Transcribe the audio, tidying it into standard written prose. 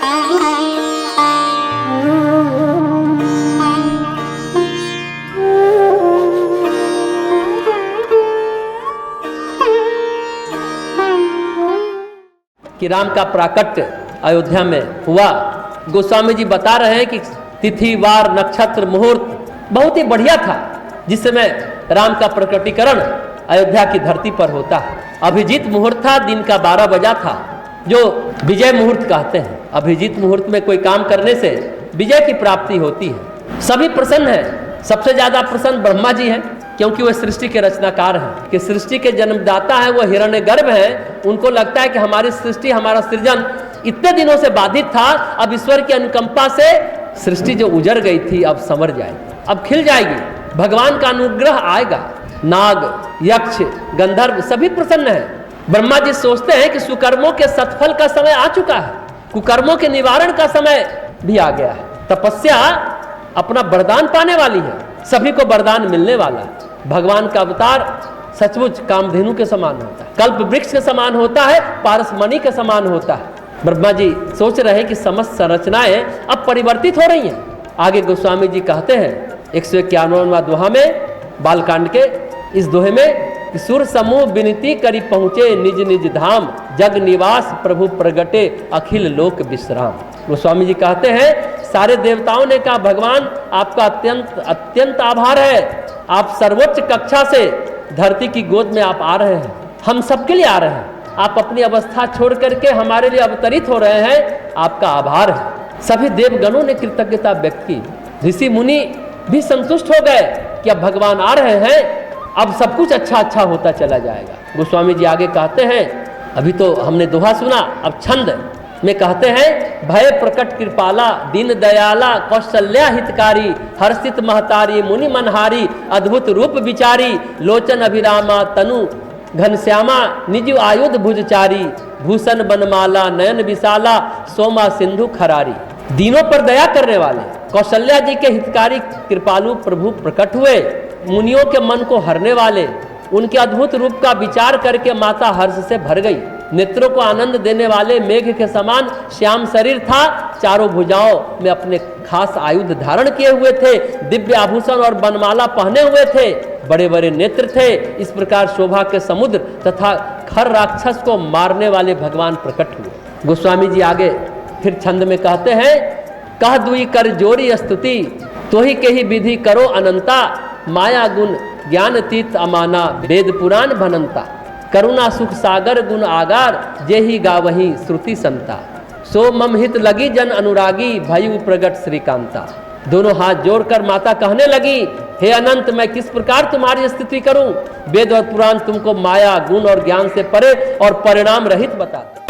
कि राम का प्राकट्य अयोध्या में हुआ। गोस्वामी जी बता रहे हैं कि तिथि, वार, नक्षत्र, मुहूर्त बहुत ही बढ़िया था, जिस समय राम का प्रकटीकरण अयोध्या की धरती पर होता है। अभिजीत मुहूर्त था, दिन का 12 बजा था, जो विजय मुहूर्त कहते हैं। अभिजीत मुहूर्त में कोई काम करने से विजय की प्राप्ति होती है। सभी प्रसन्न हैं। सबसे ज्यादा प्रसन्न ब्रह्मा जी हैं, क्योंकि वह सृष्टि के रचनाकार हैं, कि सृष्टि के जन्मदाता हैं, वह हिरण्यगर्भ हैं। उनको लगता है कि हमारी सृष्टि, हमारा सृजन इतने दिनों से बाधित था, अब ईश्वर की अनुकंपा से सृष्टि जो उजड़ गई थी अब संवर जाएगी, अब खिल जाएगी, भगवान का अनुग्रह आएगा। नाग, यक्ष, गंधर्व सभी प्रसन्न हैं। ब्रह्मा जी सोचते हैं कि सुकर्मों के सत्फल का समय आ चुका है, कुकर्मों के निवारण का समय भी आ गया है। तपस्या अपना वरदान पाने वाली है, सभी को वरदान मिलने वाला है। भगवान का अवतार सचमुच कामधेनु के समान होता है, कल्प वृक्ष के समान होता है, पारसमणि के समान होता है। ब्रह्मा जी सोच रहे हैं कि समस्त संरचनाएं अब परिवर्तित हो रही हैं। आगे गोस्वामी जी कहते हैं 151वां दोहा में, बालकांड के इस दोहे में, कि सुर समूह विनती करी पहुंचे निज निज धाम, जग निवास प्रभु प्रगटे अखिल लोक विश्राम। गोस्वामी जी कहते हैं सारे देवताओं ने कहा, भगवान आपका अत्यंत अत्यंत आभार है, आप सर्वोच्च कक्षा से धरती की गोद में आप आ रहे हैं, हम सबके लिए आ रहे हैं, आप अपनी अवस्था छोड़ करके हमारे लिए अवतरित हो रहे हैं, आपका आभार है। सभी देवगणों ने कृतज्ञता व्यक्त की, ऋषि मुनि भी संतुष्ट हो गए कि अब भगवान आ रहे हैं, अब सब कुछ अच्छा अच्छा होता चला जाएगा। गोस्वामी जी आगे कहते हैं, अभी तो हमने दोहा सुना, अब छंद में कहते हैं, भय प्रकट कृपाला दीन दयाला कौशल्या हितकारी, हर्षित महतारी मुनि मनहारी, अद्भुत रूप विचारी, लोचन अभिरामा तनु घनश्यामा, निज आयुध भुजचारी, भूषण बनमाला नयन विशाला, सोमा सिंधु खरारी। दीनों पर दया करने वाले कौशल्या जी के हितकारी कृपालु प्रभु प्रकट हुए, मुनियों के मन को हरने वाले, उनके अद्भुत रूप का विचार करके माता हर्ष से भर गई। नेत्रों को आनंद देने वाले मेघ के समान श्याम शरीर था, चारों भुजाओं में अपने खास आयुध धारण किए हुए थे, दिव्य आभूषण और बनमाला पहने हुए थे, बड़े बड़े नेत्र थे। इस प्रकार शोभा के समुद्र तथा खर राक्षस को मारने वाले भगवान प्रकट हुए। गोस्वामी जी आगे फिर छंद में कहते हैं, कह दुई कर जोरी स्तुति, तो ही के ही विधि करो अनंता, माया गुण ज्ञान तीत अमाना, वेद पुराण भनंता, करुणा सुख सागर गुण आगार, जे ही गावही श्रुति संता, सो मम हित लगी जन अनुरागी, भयु प्रगट श्रीकांता। दोनों हाथ जोड़कर माता कहने लगी, हे अनंत, मैं किस प्रकार तुम्हारी स्तुति करूं? वेद और पुराण तुमको माया गुण और ज्ञान से परे और परिणाम रहित बताते।